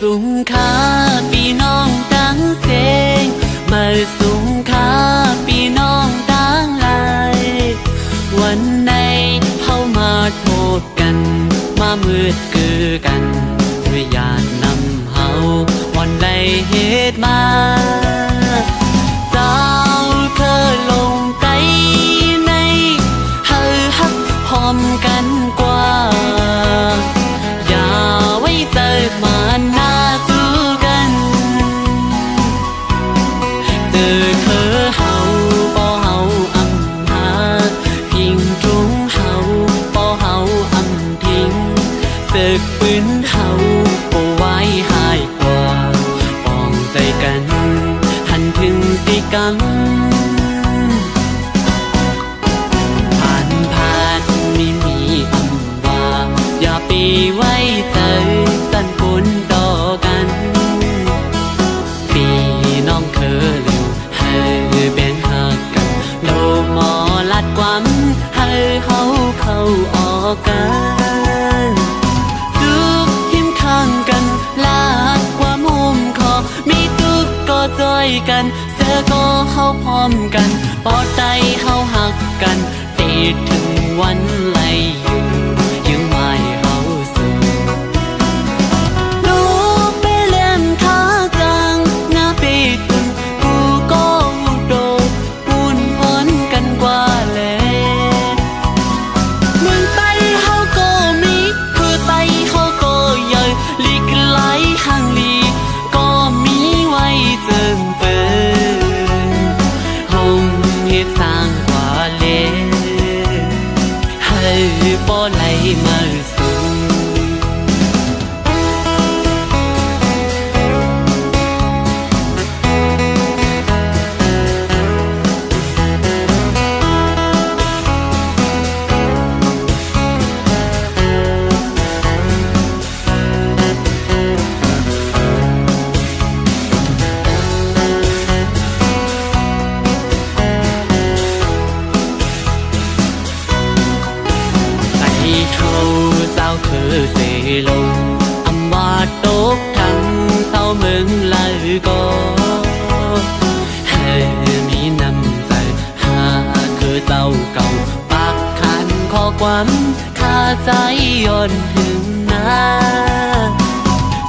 สูงค่าพี่น้องตั้งเสงมาสูงค่าพี่น้องตั้งหลายวันไหนเข้ามาโทษกันมามืดคือกันด้วยญาตินำเฮาวันใดเหตุมาเจ้าเคยลงไกในเฮาฮักพร้อมกันกว่าอย่าไว้เติบมาหน้าสู้กันเจอเคอเฮาบ่เฮาอำหาพิงตรงเฮาบ่เฮาอำทิ้งศึกปืนเฮาบ่ไว้หายกว่าป้องใจกันหันถึงสิกันมีอำว่าอย่าไปไว้ใจสั่นปุนต่อกันพี่น้องเคยเร็วให้แบ่งหักกันโลหมอลัดความให้เฮาเข้าออกกันทุกหิมข้างกันลาดความมุมคอมีทุกก็จอยกันเสือก็เข้าพร้อมกันปอดใจเข้าหักกันติดถึงวันไหลอยู่ยังไม่เขาสูลูกไปเล่นขาจังหน้าไปถึงกูก็โดนปูนพ้นกันกว่าเลยมึงไปเขาก็มีคือไปเขาก็ใหญ่ลีกไหลข้างลีก็มีไว้เจิงเปินห้องเหตุสร้างกว่าเลยบ่ไหลมาสูงคือเสลงอำว่าตกทั้งเศร้าเมืองไหลก็ให้มีน้ำใจหาคือเจ้าเก่าปากขันข้อความข้าใจย้อนถึงหน้า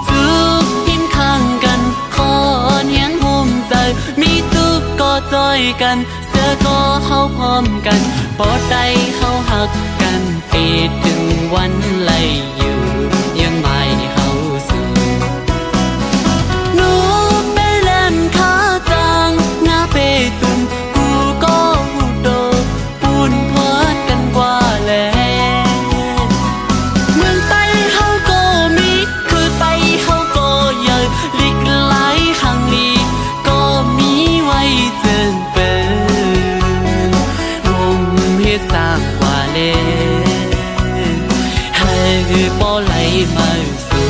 ทุกทิมข้างกันขอนเฮียงห่มใจมีทุกก็จอยกันเสือก็เข้าพร้อมกันปอดใจเข้าหักกันปิดถึงวันไหลอยู่ยังไม่เขาสู่หนูไปเล่นขาจังหน้าไปตุนกูก็โดนปูนพอดกันกว่าแล้วเมืองไปเขาก็มีคือไปเขาก็ใหญ่ลิกไหลข้างลีก็มีไว้เจิงเป็นวงเหตุสร้างกว่าเลยบ่ไหลมาสู่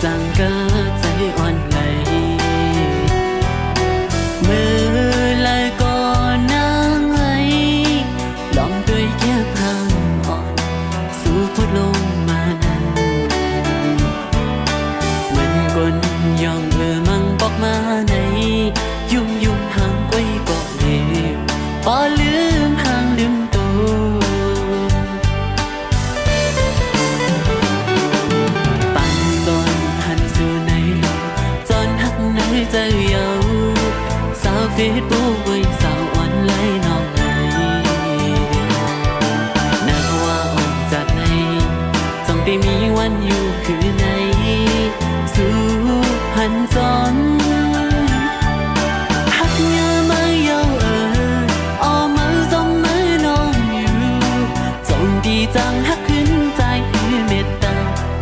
จังก็ใจอ่อนไหลมือเลยก่อนนางไห้ลองด้วยแค่พางอ่อนสู่พุทลงมานั้นเหมือนคนยองมังบอกมาในยุ่งห่างไว้ก็เลวพอลืมห่างลืมตัวปั่นตอนหันสู่ในโลกจนหักในใจเยาสาวเฟซบุ๊กไว้สาวออนไลน์น้องไหนนักว่าอ่อนจากไหนจ้องได้มีวันอยู่คือในสู่หันจอนหักเงามาเยาอมือจงมือน้องอยู่จงดีจังหักขึ้นใจคือเมตตา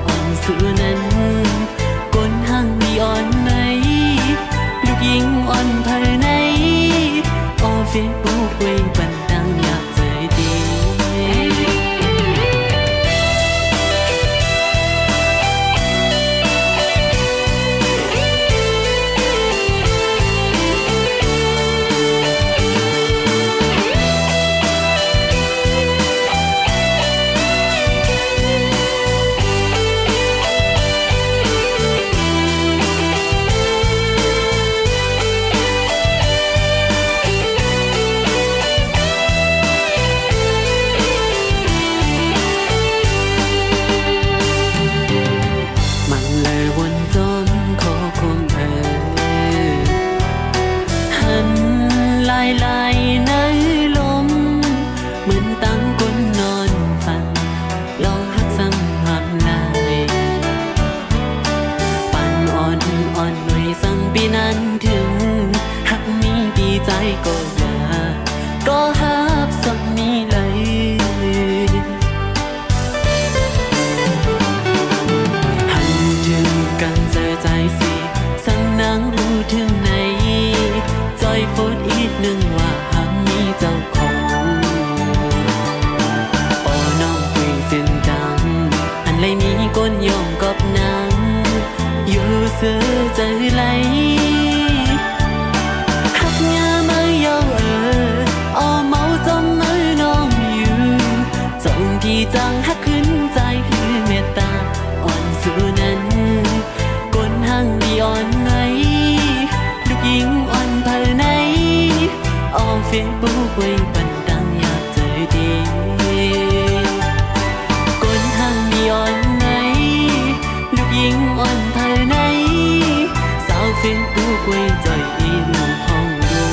อ่อนสู่นั้นก้นห่างมีอ่อนไหนลูกยิงอ่อนภายในเฟซบุ๊กไว้บันดังอยากเจอดีลายในลมเหมือนตั้งคนนอนฝันลองหักซ้ำหักลายปั่นอ่อนหน่วยสั่งปีนั้นถึงหักมีดีใจก็อย่าก็หักสักมีเลยหันถึงกันเจอใจสิสั่งนางรู้ถึงไหนจอยโพดอีกหนึ่งว่าหากมีเจ้าของปอน้องคุยเส้นดังอันไรมีก้นยอมกับนางอยู่เสือใจไหลหักงามาเยาเมาจมมือน้องอยู่จงที่จังหักขึ้นใจคือเมตตาอ่อนสู่นั้นก้นห่างดีอ่อนไหนลูกยิงอ่อนภายในเฟซบุ๊กไว้บันดังอยากเจอดีก้นห่างมีอ่อนไหนลูกยิงอ่อนภายในสาวเฟซบุ๊กไว้ใจอินห้องดู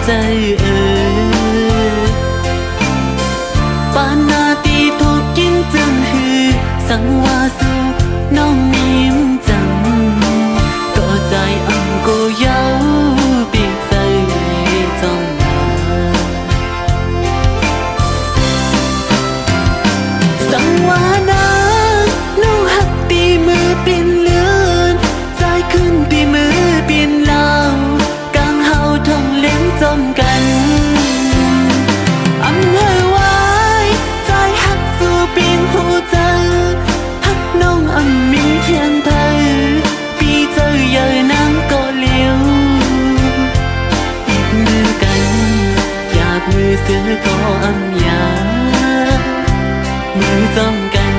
ใจปานนาตีถูกกินจึงหือสังวาสู่น้องนิ่มจังก็ใจอังกูเย้าปีกใจจ้องมา เสือก็อำยามือจ้องกัน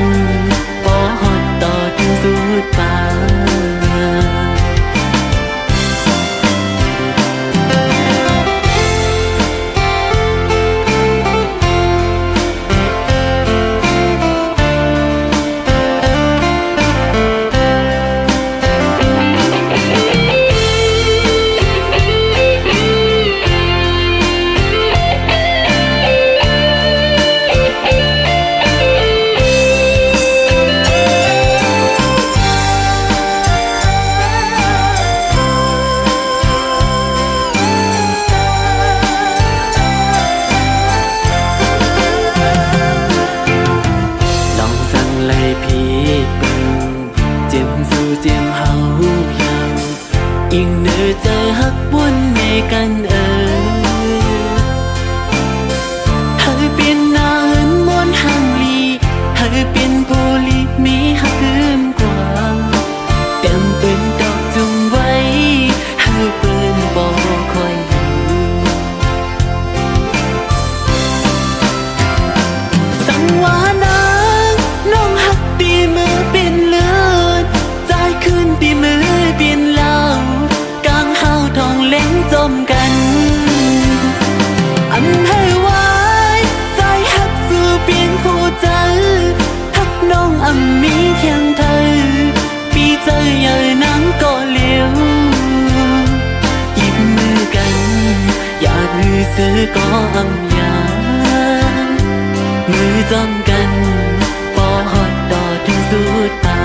พอฮอดต่อถึงสุดป่ายิ่งเหนื่อยใจหักวนในกันให้เป็นนาหืนมนห่างลีให้เป็นผู้ลีมีหักเกินกว่าเต็มปืนดอกจุ่มไว้ให้ปืนบอกคอยอยู่สังวานางน้องหักตีมือเป็นเลือดใจขึ้นตีมือเป็นเหล้ากางเฮาทองเล้งจมกันอันให้ไว้ใจหักสู่เปลี่ยนหัวใจหักน้องอันมีเทียงเธอปีใจใหญ่นังก็เลี้ยวหยิบมือกันอยากมือซื้อก็อำยามือจมกันพอฮอดต่อถึงสุดตา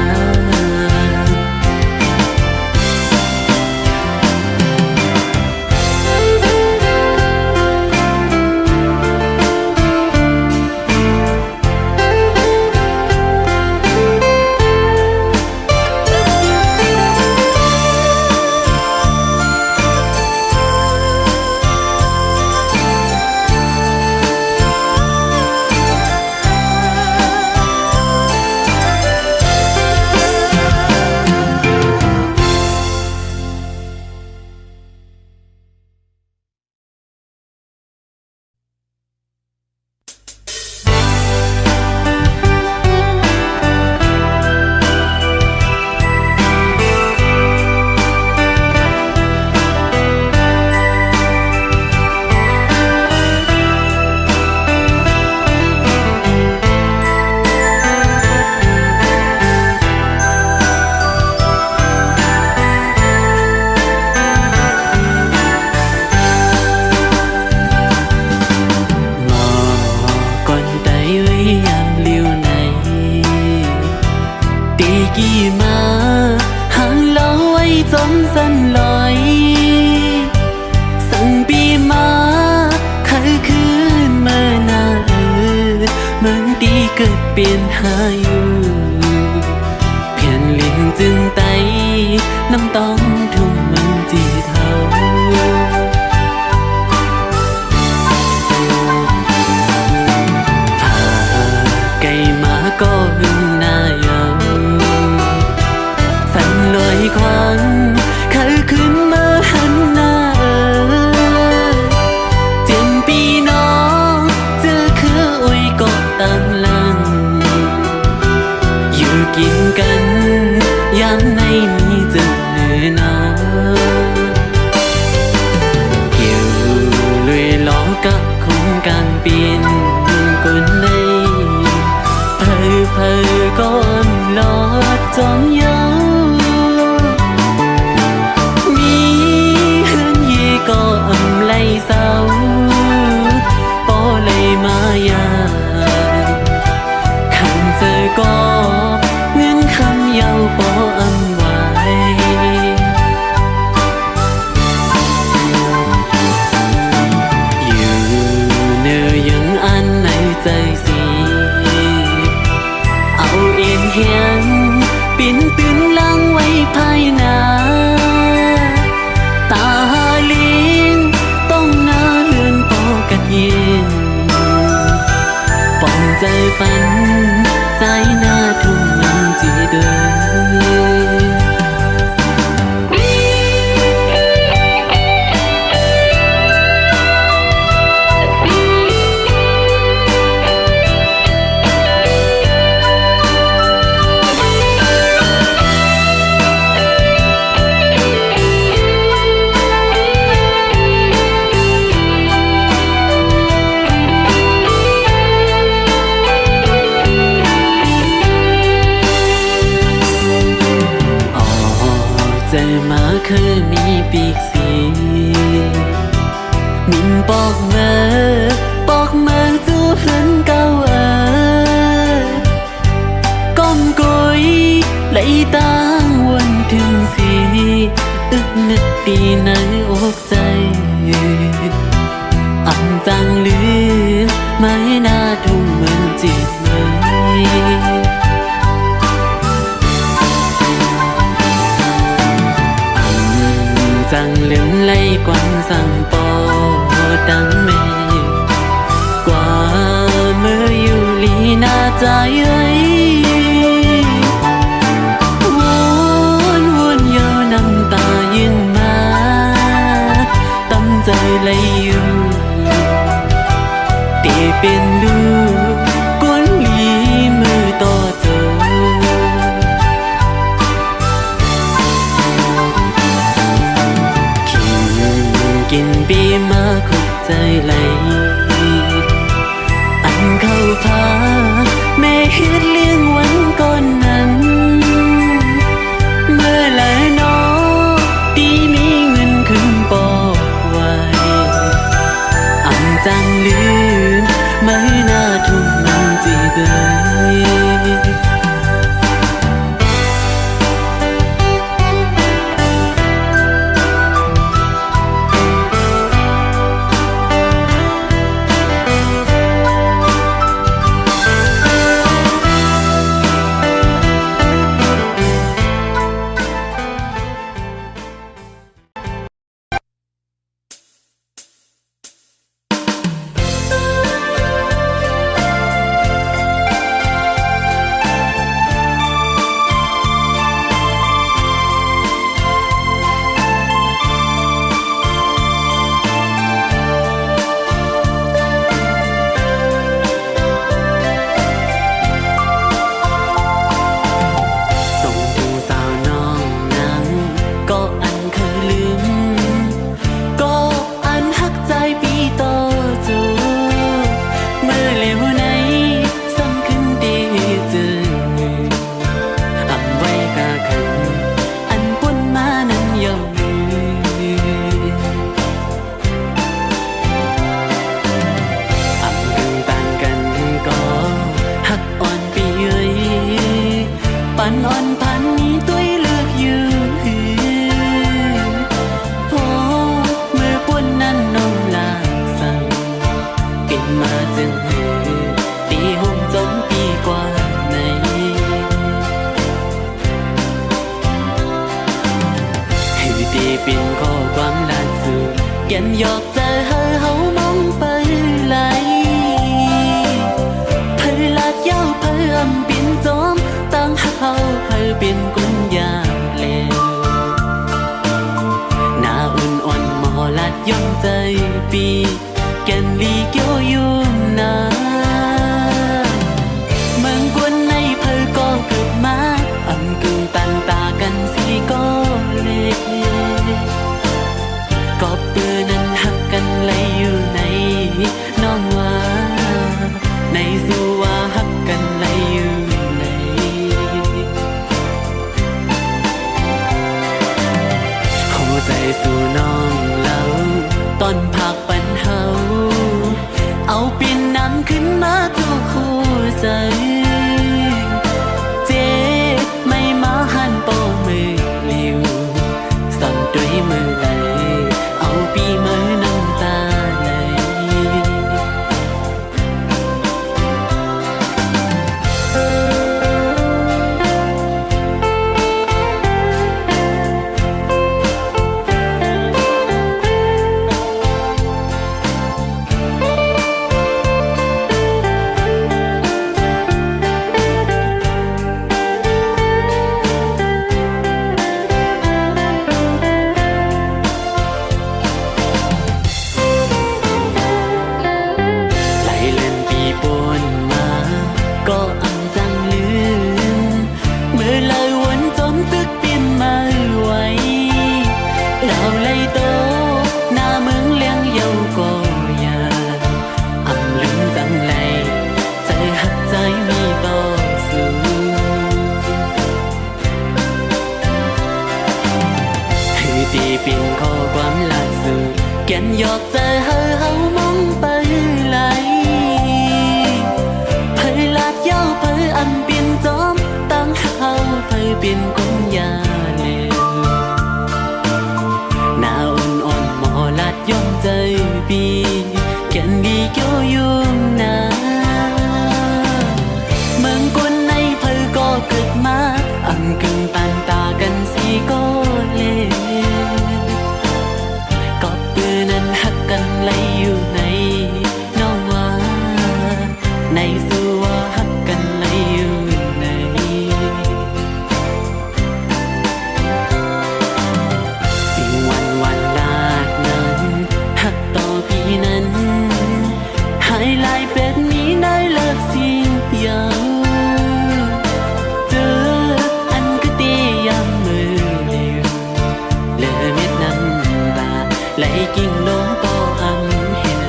กี่มาห่างเราไว้จมสั้นลอยสั่งปีมาเคยคืนเมื่อนาเหมือนดีเกิดเปลี่ยนหาอยู่เพียนลิงจึงไตน้ำต้องทุ่มมันจีเท่าพาไก่มาก็หึงหน้ายาวสั่นลอยควันเคยขึ้นมาหันหน้าเจียมปีน้องเจอคืออุ้ยก็ตามหลังอยู่กินกันยามในมีเจอเนิน คือมีปีกสีมินปอกเมอจูเหินเก่าก้อมกุยไหลตางวนถึงสีอึกนึกตีในอกใจอันจังลือไม่น่าทุ่มเมืองจิตเลยจังลืมไล่กวนสั่งปอดังเมกว่าเมื่ออยู่ลีน่าใจเอ้ยวนเยาน้ำตายึงมาตั้มใจเลยอยู่ตีเป็นลูกกวนลีมือต่อเจอกินปีมาคุกใจไหลอันเข้าพาแม่เฮ็ดเลี้ยงวันก่อนนั้นเมื่อไรน้อตีมีเงินขึ้นบอกไว้อันจังลืมไม่น่าทุ่มมันจีเดยปันอ่อนพันนี้ตัวเลือกอยู่พอเมื่อปวนนั้นน้องลาสั่งเป็นมาจึงตีห่มจมปีกว่าในให้ตีเป็นข้อความล่าสุดแก่นหยอกใจเฮามองไปไหลเพลลาดยาวเพลอำปินจอมตั้งเฮาเพลเป็นกุญยาเลวหน้าอุ่นอ่อนมอลัดย่อมใจปีแก่นลีเกี่ยวยุ่มนาเมืองกวนในเพลก็เกิดมาอำกึ่งตันตากันสีก็เล็กก็ปืนนั้นหักกันเลยอยู่ในน้องว่าในสู่ว่าหักกันเลยอยู่ในหัวใจสู่น้องเล่าตอนพักปันเฮาเอาปีนน้ำขึ้นมาทุกคู่ใจเจ๊ไม่มาหันโปมือลิวสั่นด้วยมือไหลเอาปีมือน้ำตาไหล ตีปิ่นข้อความล่าสุดแก่นหยอกใจเฮามองไปไหลเผยลาดเย้าเผยอันเปลี่ยนจอมตั้งเฮาเผยเปลี่ยนกุญยาเลวหน้าอ่อนๆหมอลาดย่อมใจปีแก่นดีเกี่ยวยุ่งนาเมืองกวนในเผยก็เกิดมาอังกึ่งปันตากันสีก็เลก็ปืนนั้นหักกันไหลอยู่ในน้องว่าในสัวหักกันไหลอยู่ในสิ่งวันลาดนั้นหักต่อพี่นั้นหายลายเป็ดนี้ได้เลิกสิ่งยาวเจออันก็ตียามมือเดียวเลอเม็ดน้ำตาไหลกิ่งลงต่ออำเห็น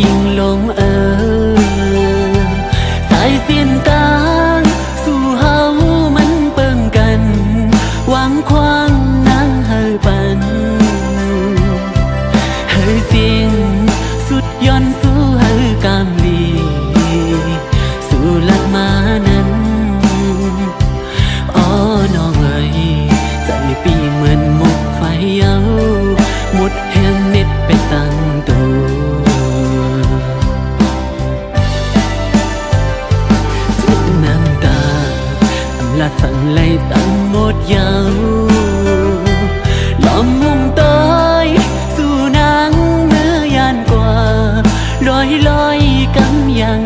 กิ่งลงสายเสียนตางสู่เฮามันเปิงกันวางควางนางเฮอปันเฮอเสียงสุดย้อนสู่เฮอกามลีสู่ลัดมานั้นอ๋อน้องเอ๋ยใจปีเหมือนหมกไฟเย้าหมดแห่งเน็ดไปตั้งตัวละสั่งไล่ตั้งหมดยาวล้อมมุมต้อยสู่นางเมื่อยานกว่าลอยกันอย่าง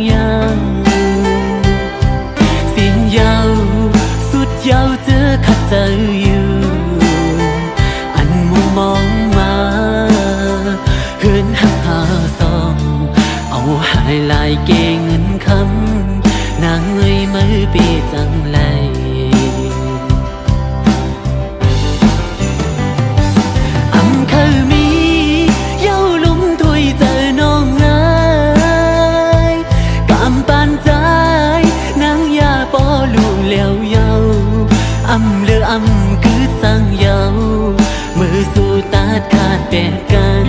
เสียงยาวสุดยาวเจอขัดใจอยู่อันมุมมองมาเฮือนหักหาซองเอาหายลายเกเงินคำนางเอ้ยมือปีจังไรอำเคยมีเย้าลุมถวยเจอน้องเอ้ยกำปานใจนางยาปอลูเลี้ยวเย้าอำเลืออำคือสั่งเย้ามือสู่ตาขาดแปดกัน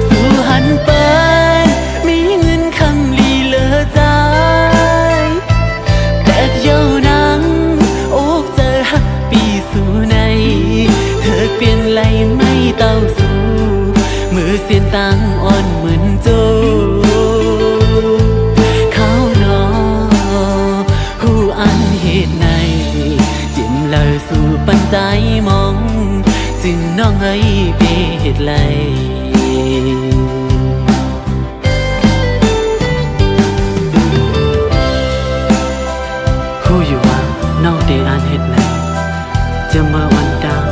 สู่หันไปมีเงินคำลีเลอใจแต่เย้านางโอกเจอหักปีสู่ในเธอเปลี่ยนไหลไม่เต้าสู่มือเสียนตังอ่อนเหมือนโจเขานอหูอันเหตุในจิ้มเลยสู่ปัญใจมองจึงน้องเอ้ยเปเหตุไรผู้อยู่ว่าน้องเดอ่านเฮ็ดไหนจะมาวันดาว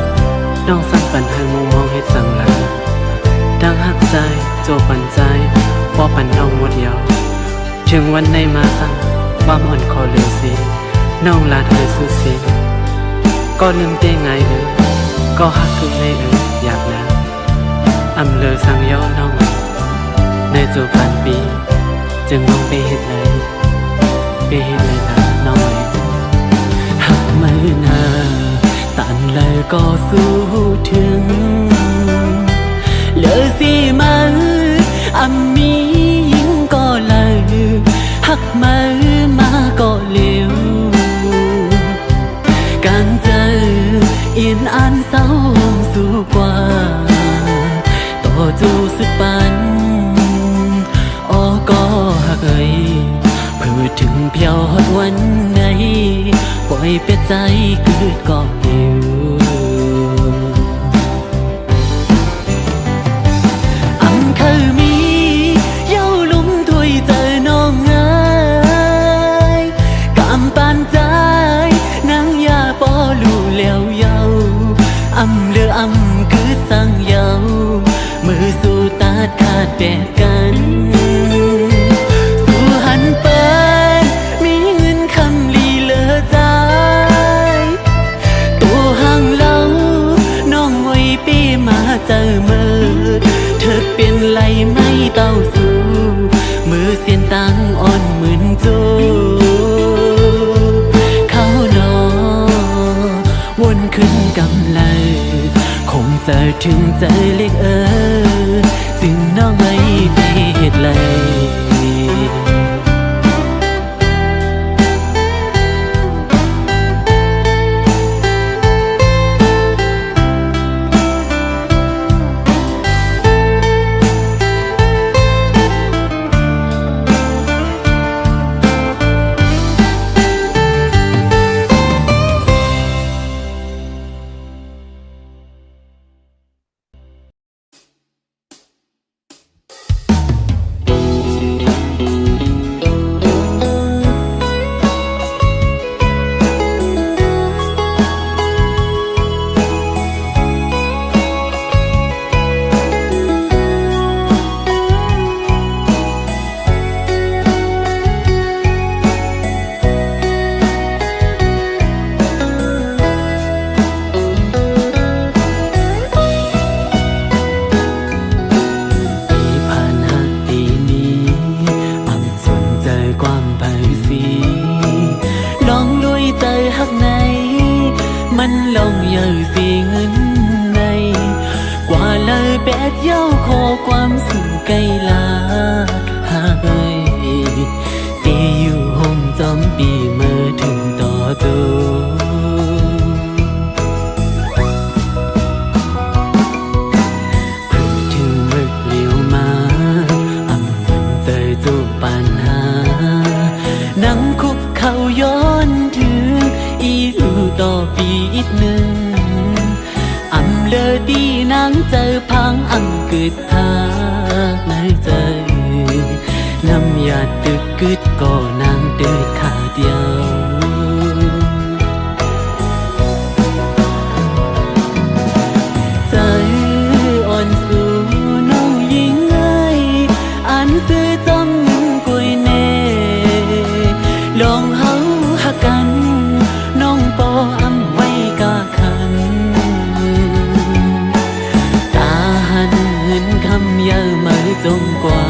น้องสั่งปันให้มุมมองเฮ็ดสั่งหลังดังหักใจโจปันใจพอปันน้องหมดยาวถึงวันในมาสั่งความอ่อนคอเหลือสิน้องลาเธอสุดสิก็ลืมเตียงไงก็หักทุกในอยากนะอำเลอสั่งย่อน้องในโจปันปีจึงน้องไปเฮ็ดไรนะน้องหักมือหน้าตันเลยก็สู้ถึงเหลือสิมืออำมียิงก็เลยหักมือมาก็เร็วการเจออินอันเศร้าสู่กว่าต่อ จูสุดปันอ้อก็หักเอ่ยเพื่อถึงเพียวฮอดวันไหนปล่อยเปียใจเกิดก็หิวอำคือมีเย้าลุ่มถ้วยเจอน้องเอ้ยกำปานใจนางยาปอลูแล้วเยาอำเลืออำคือสั่งเยามือสู่ตาดขาดแดดกันสู่หันเปิดมีเงินคำลีเลอใจตัวห่างเล่าน้องไว้ปีมาเจอมือเธอเป็นไรไม่เต้าสู่มือเสียนตังอ่อนเหมือนจูเขานอวนขึ้นกำเลยคงเจอถึงเจอเล็กจึงน้องไม่ได้เหตุเลยมันลงเยอะสีเงินในกว่าเลยแปดเย้าขอความสุขไกลลาหาเอ้ยตีอยู่ห้องจอมปีเมื่อถึงต่อตัวเพื่อถึงมึกเลี้ยวมาอำมันเจอจูบปัญหานั่งคุกเขาย้อนถึงอีลูต่อปีอีกหนึ่งอำเลอดีนางเจอพังอำเกิดพาในใจน้ำยาตึกกึดก็นางเดินขาเดียวใจอ่อนสู่น้องยิงไงอันซื้อจอมเงินกุยเน่ลองเฮาหักกันน้องปออำไว้กะคันตาหันเงินคำเยอะมาจงกว่า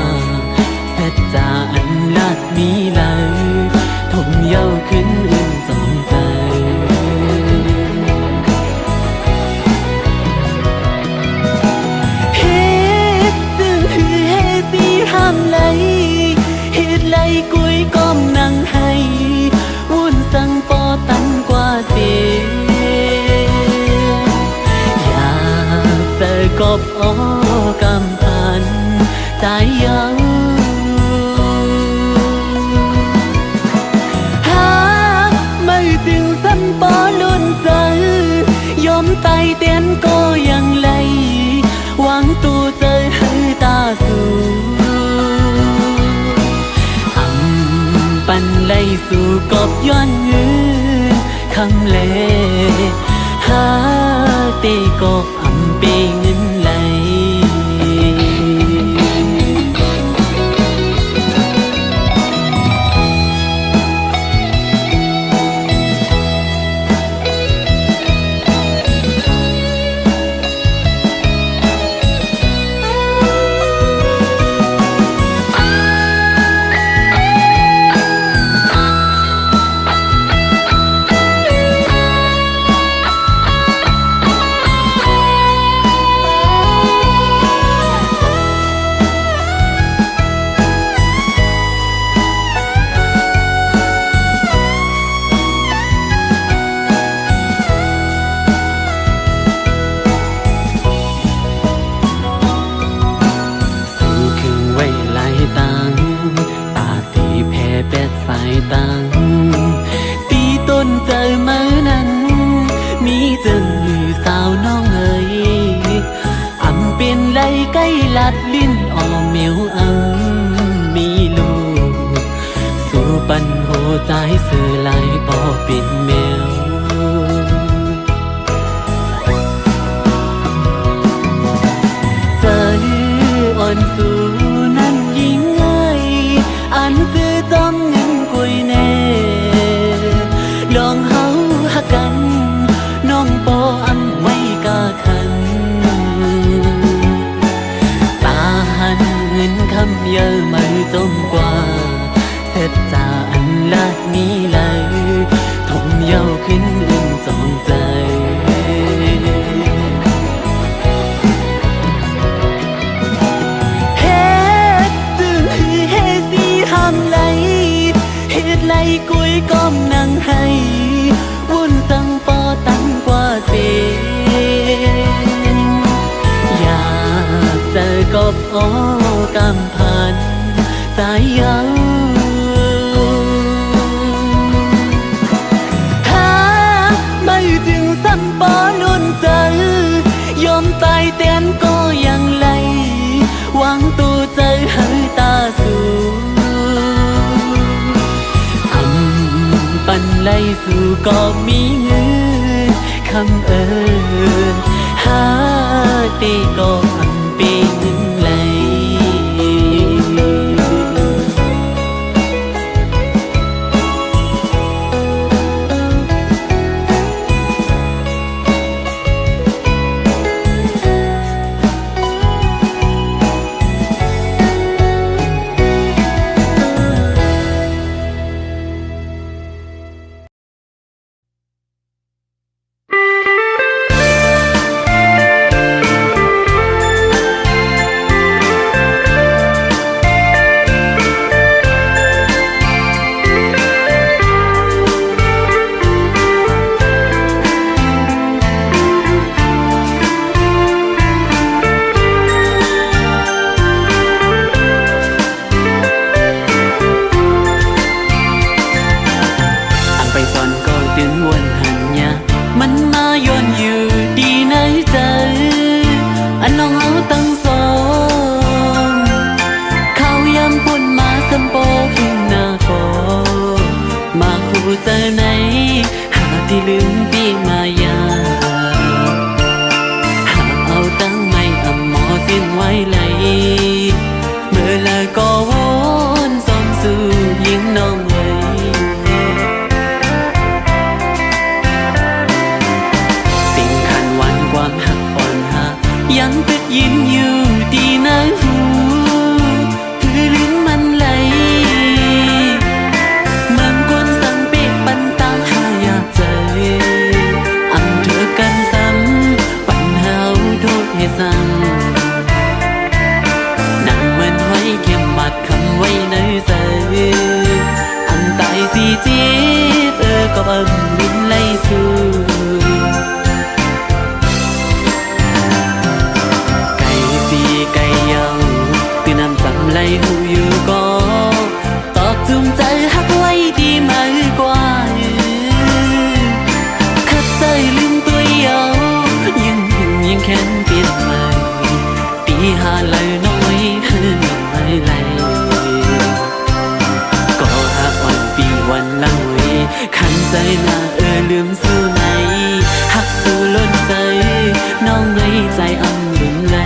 สัจจาอันลาดมีเลยทมเย้าขึ้นอื่นจอมใจเฮ็ดจึงคือเฮสีห้ามไหลเฮ็ดไหลกุยก้มนั่งให้วุ่นสั่งปอตันกว่าเสียอยากเจอกบอ้อกำพันใจเย้าหากไม่จึงสันปอลุ่นใจยอมตายเตียนก็ยังไหลหวังตัวเจอให้ตาสู่ปันไล่สู่กบย้อนเงินคำเลหาเตกบอำเปเงินไหล ได้ลัดลิ้นออมเหมียวอำมีลูกสู่ปันโหใจสื่อไหลปอปินแมวใจอ่อนสู่นั้นยิ่งไงอันซื้อจอมเงินกุยแน่ลองเฮาหักกันน้องปออำไม่กล้าขันตาหันเงินคำเยอะไม่จมกว่าเสร็จจาอันลาดนี้เลยทมเย้าขึ้นอึ้งจองใจเฮ็ดจึงเฮ็ดสิห้ามไหลเฮ็ดไหลกุยก้อมนั่งให้วุ่นสังปอตั้งกว่าเสียงอยากเจอกบโอกำพันสายเย้าหาไม่จึงสัมปอนุนเจอยอมตายเตียนก็ยังไหลหวังตัวเจอให้ตาสูปันไลสู่ก็มีเงินคำเอิญหาตีก็อันปีเงินไหลเจอไหนหาที่ลืมปีมายาหาเอาตั้งไม่อำหมอสิ้นไว้ไหลเมื่อละก็วนสมสู่ยิ่งน้องไว้สิ่งขันวันความหักอ่อนหายังติดยินอยู่ดีนะหูคือลิ้นมันไหลนั่งเหมือนห้อยเข็มบัดคำไว้ในใจอันตายสิจีบก็บังลิ้นไล่สู่ไก่สีไก่เยาตื่นน้ำจำไล่หูอยู่ก็ตอกจุ่มใจหักไว้ดีมากกว่าขัดใจลืมตัวเยายิ่งแค้นเปลี่ยนใหม่ตีหาไหลน้อยไม่ไหลก็หักวันปีวันลังเวขันใจมาลืมสู่ไหนหักสู่ล้นใจน้องไม่ใจอำลืมไหล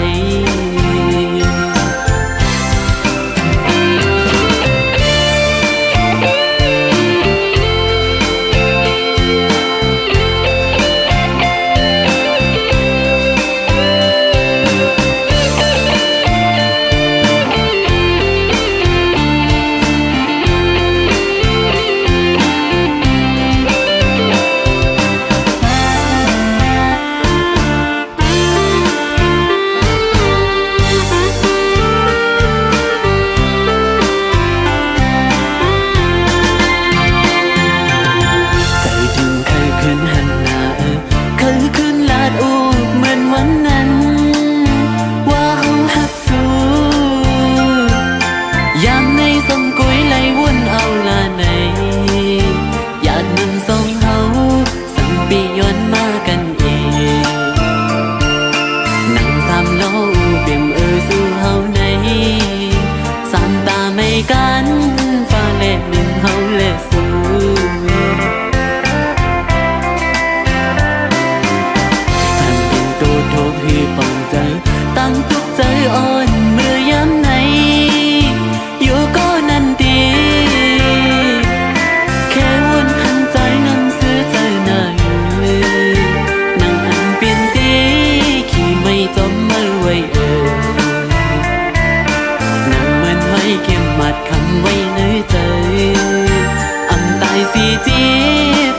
จี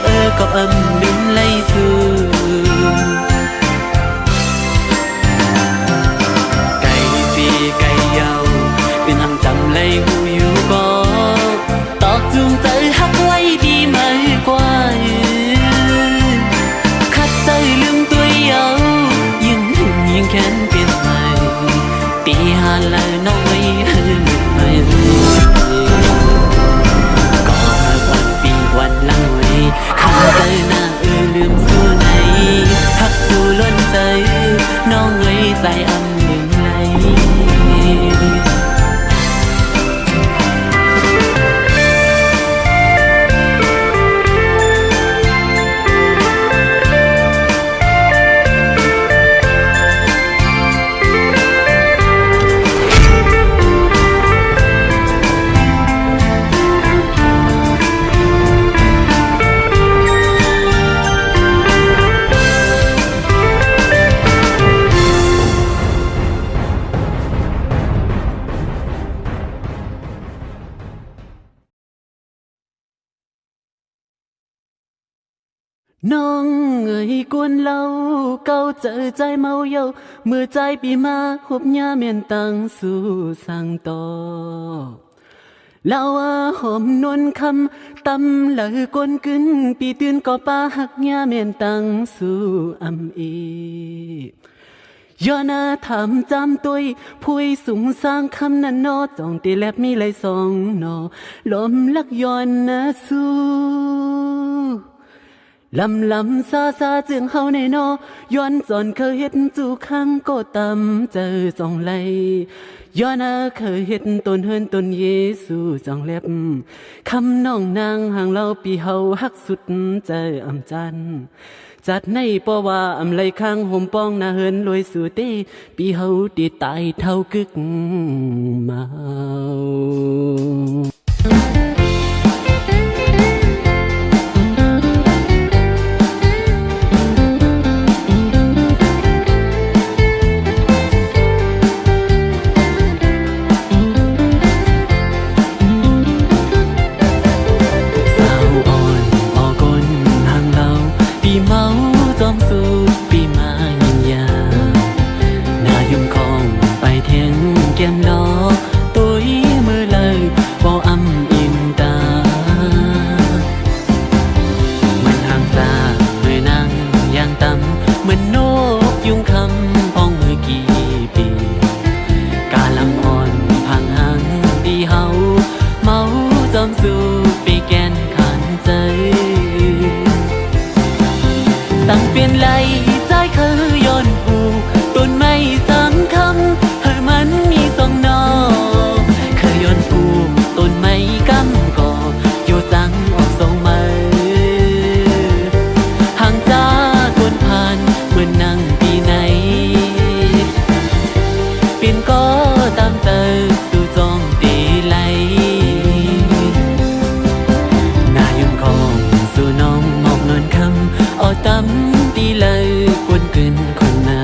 บก็บินไล่สู่ไก่สีไก่เยาเป็นอังจำไล่หูอยู่ก็ตอกจูงใจหักไว้ดีไหมกว่าขัดใจลืมตัวเยายิ่งหึงยิ่งแค้นเปลี่ยนไปตีหาแล้วน้องไม่ให้ก็หากวันปีวันหลังไว้ข้าใจหน้าลืมสู่ไหนหักสู่ล้นใจน้องไว้ใจลืมไหลน้องกวนเหล่าเก่าเจอใจเมาเยาเมื่อใจปีมาหบยาเมียนตังสู่สังต่อเล่าหอมนวลคำตำละกวนกึนปีตื่นก็ป้าหักยาเมียนตังสู่อีย้อนถามจำตุยพุยสูงสร้างคำนั้นนอจองตีแลบมีไหลสองนอลมลักย้อนสู่ลำซาจึงเฮาในนอย้อนจอนเคยเฮ็ดจู่ข้างก็ตำเจอจองไหลย้อนเคยเฮ็ดต้นเฮินต้นเยซูจองเล็บคำน้องนางห่างเราปีเฮาฮักสุดเจอจันจัดในปอว่าไหลข้างห่มป้องนาเฮินลอยสู่ตีปีเฮาตีตายเท่ากึกเมาแก้มล้อตุ้ยมือเลยบ่อินตามันห่างซามือนั่งย่างต่ำเหมือนนกยุงคำพ้องมือกี่ปีกาลำอ่อนพังหังดีเฮาเมาจอมสู่ปีแกนขันใจสั่งเปลี่ยนไหลใจคือย้อนผูต้นไม้สังคำมันมีสองนอเคยย้อนผูต้นไม้กำก่ออยู่จังออกสองมือห่างจากคนผ่านเหมือนนั่งปีไหนเปลี่ยนก็ตามเจอสู่จองตีไหลหน้ายุ่งของสู่น้องมองนวลคำเอาตำตีเลยกวนกลืนคนนา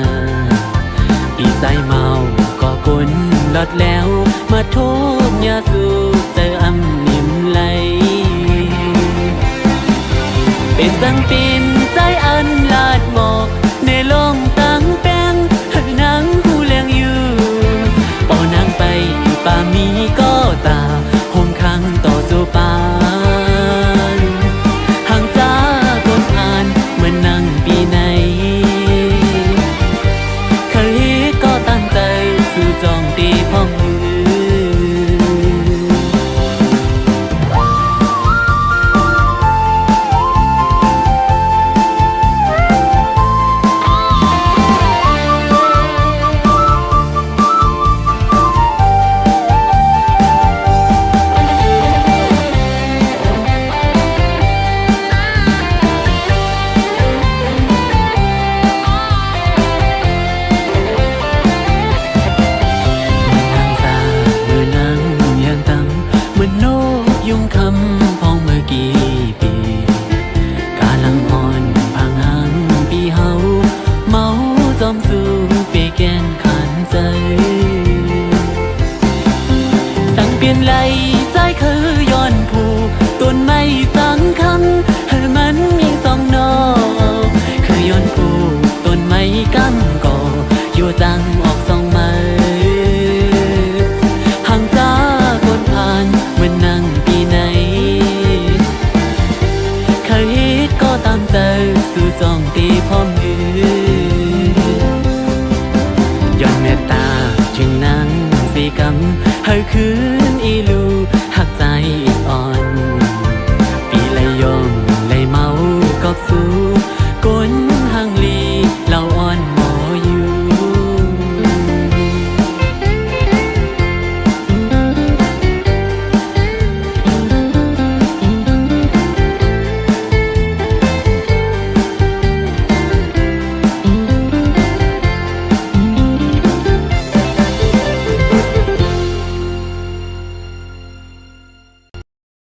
ปีใจเมาคนลดแล้วมาทุบยาสูบเจอนิ่มไหลเป็นสังปีนใจอันลาดหมอกในลงตั้งแป้งให้นางหูแรงอยู่ปอนางไปป่ามีก็ตาห่มขังต่อสู่ป่าห่างจากคนผ่านเหมือนนั่งปีไหนเคยก็ตั้งใจสู่จองตีพ้องมือเปลี่ยนไหลใจคือย้อนผูต้นไม้สังคำ กำหาคืนอีลู